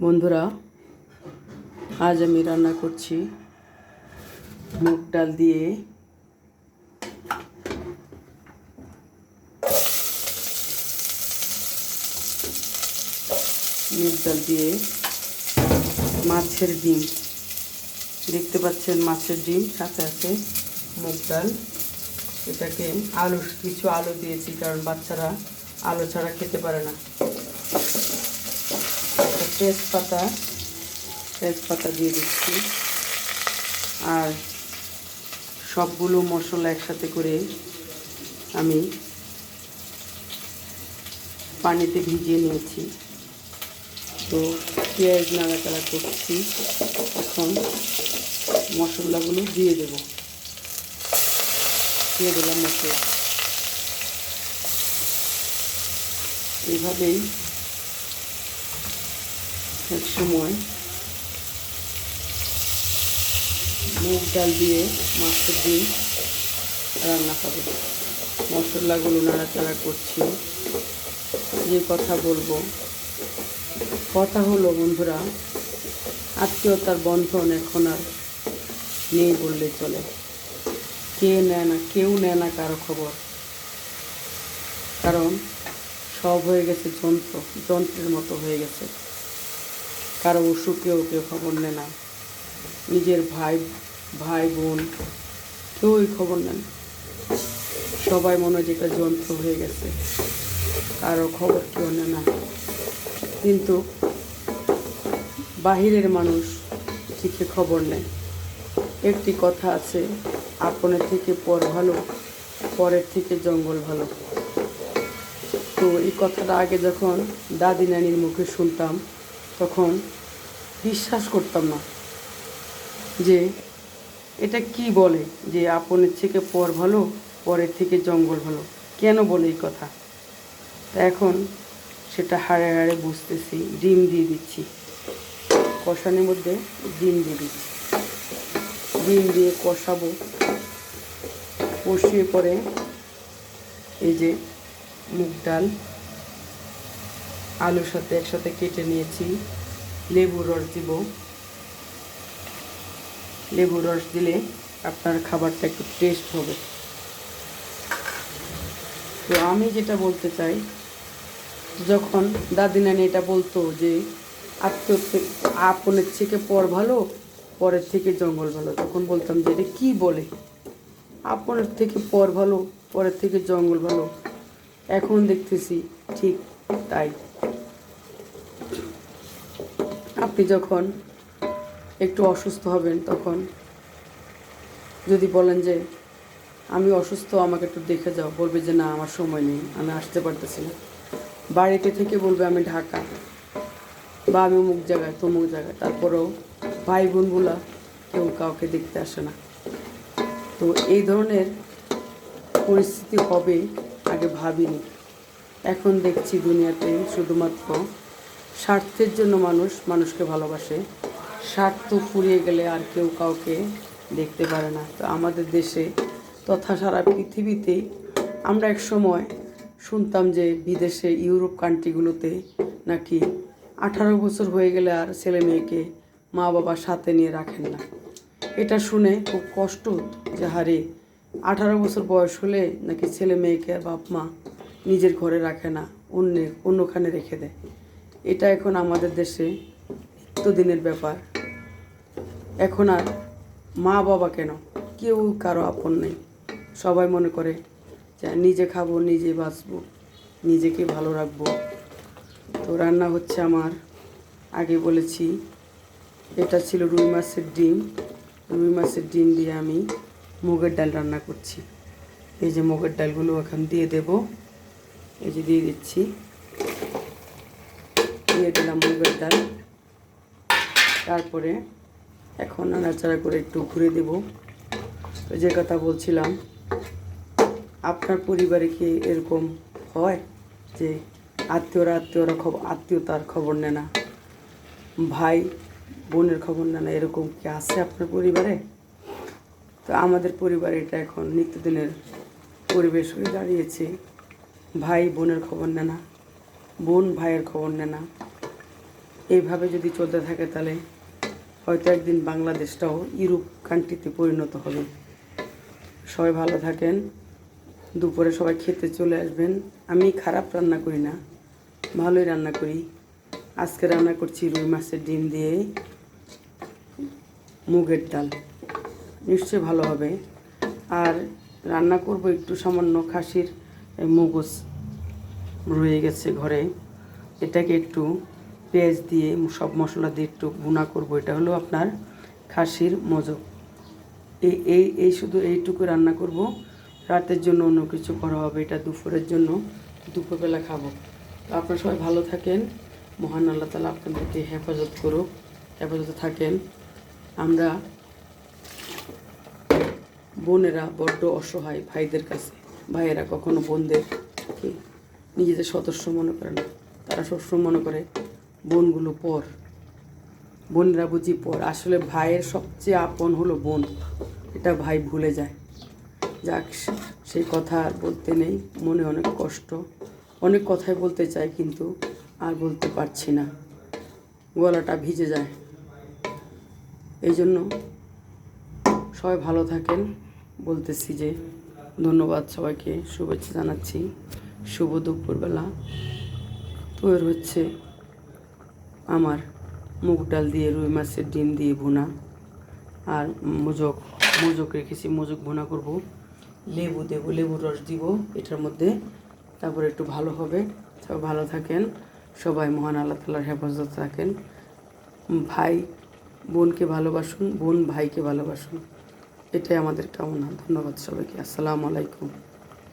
বন্ধুরা, আজ আমি রান্না করছি মুগ ডাল দিয়ে মাছের ডিম। দেখতে পাচ্ছেন মাছের ডিম, সাথে আছে মুগ ডাল। এটাকে কিছু আলু দিয়েছি, কারণ বাচ্চারা আলু ছাড়া খেতে পারে না। একটা তেজপাতা দিয়ে দিচ্ছি, আর সবগুলো মশলা একসাথে করে আমি পানিতে ভিজিয়ে নিয়েছি। তো পেঁয়াজ নাড়াচাড়া করছি। এখন মশলাগুলো দিয়ে দিলাম মশলা। এইভাবেই এক সময় মুগ ডাল দিয়ে মাছের ডিম রান্না হবে। মশলাগুলো নাড়াচাড়া করছি। যে কথা বলবো, কথা হলো বন্ধুরা, আত্মীয়তার বন্ধন এখন আর নেই বললে চলে। কেউ নেয় না কারো খবর, কারণ সব হয়ে গেছে যন্ত্রের মতো হয়ে গেছে। কারো অসুখেও কেউ খবর নেয় না। নিজের ভাই বোন কেউই খবর নেন। সবাই মনে হয় যেটা যন্ত্র হয়ে গেছে, কারো খবর কেউ নেয় না। কিন্তু বাহিরের মানুষ ঠিকই খবর নেয়। একটি কথা আছে, আপনের থেকে পর ভালো, পরের থেকে জঙ্গল ভালো। তো এই কথাটা আগে যখন দাদি নানির মুখে শুনতাম, তখন বিশ্বাস করতাম না যে এটা কি বলে, যে আপনের থেকে পর ভালো, পরের থেকে জঙ্গল ভালো। কেন বলে এই কথা? তা এখন সেটা হাড়ে হাড়ে বুঝতেছি। ডিম দিয়ে দিচ্ছি, কষানোর মধ্যে ডিম দিয়ে দিচ্ছি। ডিম দিয়ে কষাবো। কষিয়ে পরে এই যে মুগ ডাল আলুর সাথে একসাথে কেটে নিয়েছি। লেবুর রস দিব। লেবুর রস দিলে আপনার খাবারটা একটু টেস্ট হবে। তো আমি যেটা বলতে চাই, যখন দাদি নানি এটা বলতো যে আপনের থেকে পর ভালো, পরের থেকে জঙ্গল ভালো, তখন বলতাম যে এটা কী বলে, আপনের থেকে পর ভালো, পরের থেকে জঙ্গল ভালো। এখন দেখতেছি ঠিক তাই। আপনি যখন একটু অসুস্থ হবেন, তখন যদি বলেন যে আমি অসুস্থ, আমাকে একটু দেখে যাও, বলবে যে না, আমার সময় নেই, আমি আসতে পারতেছি না। বাড়িতে থেকে বলবে আমি ঢাকা, বা আমি অমুক জায়গায় তমুক জায়গায়। তারপরেও ভাই বোনগুলা কেউ কাউকে দেখতে আসে না। তো এই ধরনের পরিস্থিতি হবে আগে ভাবিনি। এখন দেখছি দুনিয়াতে শুধুমাত্র স্বার্থের জন্য মানুষকে ভালোবাসে। স্বার্থ ফুরিয়ে গেলে আর কেউ কাউকে দেখতে পারে না। তো আমাদের দেশে তথা সারা পৃথিবীতেই আমরা এক সময় শুনতাম যে বিদেশে ইউরোপ কান্ট্রিগুলোতে নাকি 18 বছর হয়ে গেলে আর ছেলে মেয়েকে মা বাবা সাথে নিয়ে রাখেন না। এটা শুনে খুব কষ্ট হতো যে হারে, 18 বছর বয়স হলে নাকি ছেলে মেয়েকে আর বাপ মা নিজের ঘরে রাখে না, অন্যখানে রেখে দেয়। এটা এখন আমাদের দেশে নিত্যদিনের ব্যাপার। এখন আর মা বাবা কেন, কেউ কারো আপন নেই। সবাই মনে করে যে নিজে খাবো, নিজে বাঁচবো, নিজেকে ভালো রাখবো। তো রান্না হচ্ছে আমার, আগে বলেছি, এটা ছিল রুই মাছের ডিম দিয়ে আমি মুগের ডাল রান্না করছি। এই যে মুগের ডালগুলো এখন দিয়ে দেব। এই যে দিয়ে দিচ্ছি, দিয়ে দিলাম মুগের ডাল। তারপরে এখন নাড়াচাড়া করে একটু ঘুরে দেব। তো যে কথা বলছিলাম, আপনার পরিবারে কি এরকম হয় যে আত্মীয়তার খবর নেয় না, ভাই বোনের খবর নেয় না? এরকম কি আছে আপনার পরিবারে? তো আমাদের পরিবারে এটা এখন নিত্যদিনের পরিবেশ হয়ে দাঁড়িয়েছে। ভাই বোনের খবর নেয় না, বোন ভাইয়ের খবর নেয় না। এইভাবে যদি চলতে থাকে তাহলে হয়তো একদিন বাংলাদেশটাও ইউরোপ কান্ট্রিতে পরিণত হবে। সবাই ভালো থাকেন, দুপুরে সবাই খেতে চলে আসবেন। আমি খারাপ রান্না করি না, ভালোই রান্না করি। আজকে রান্না করছি রুই মাছের ডিম দিয়ে মুগের ডাল, নিশ্চয়ই ভালো হবে। আর রান্না করব একটু সামান্য খাসির মগজ রয়ে গেছে ঘরে, এটাকে একটু পেঁয়াজ দিয়ে সব মশলা দিয়ে একটু ভুনা করব। এটা হলো আপনার খাসির মজক। এই শুধু এইটুকু রান্না করব, রাতের জন্য অন্য কিছু করা হবে। এটা দুপুরের জন্য, দুপুরবেলা খাবো। তো আপনারা সবাই ভালো থাকেন, মহান আল্লাহ তাআলা আপনাদেরকে হেফাজত করুক, হেফাজতে থাকেন। আমরা বোনেরা বড্ড অসহায় ভাইদের কাছে। ভাইয়েরা কখনো বোনদেরকে নিজেদের সদস্য মনে করে না, তারা সবসময় মনে করে বোনগুলো পর, বোনরা বুঝি পর। আসলে ভাইয়ের সবচেয়ে আপন হলো বোন, এটা ভাই ভুলে যায়। যাক, সেই কথা আর বলতে নেই, মনে অনেক কষ্ট, অনেক কথাই বলতে চাই কিন্তু আর বলতে পারছি না, গলাটা ভিজে যায়। এই জন্য সবাই ভালো থাকেন বলতেছি যে ধন্যবাদ, সবাইকে শুভেচ্ছা জানাচ্ছি। শুভ দুপুরবেলা। তৈরি হচ্ছে আমার মুগ ডাল দিয়ে রুই মাছের ডিম দিয়ে ভুনা, আর মোজক রেখেছি, মোজক ভুনা করব। লেবু দেবো, লেবুর রস দিব এটার মধ্যে, তারপরে একটু ভালো হবে। সবাই ভালো থাকেন, সবাই মহান আল্লাহ তাআলার হেফাজত রাখেন। ভাই বোনকে ভালোবাসুন, বোন ভাইকে ভালোবাসুন, এটাই আমাদের কামনা। ধন্যবাদ সবাইকে। আসসালামু আলাইকুম।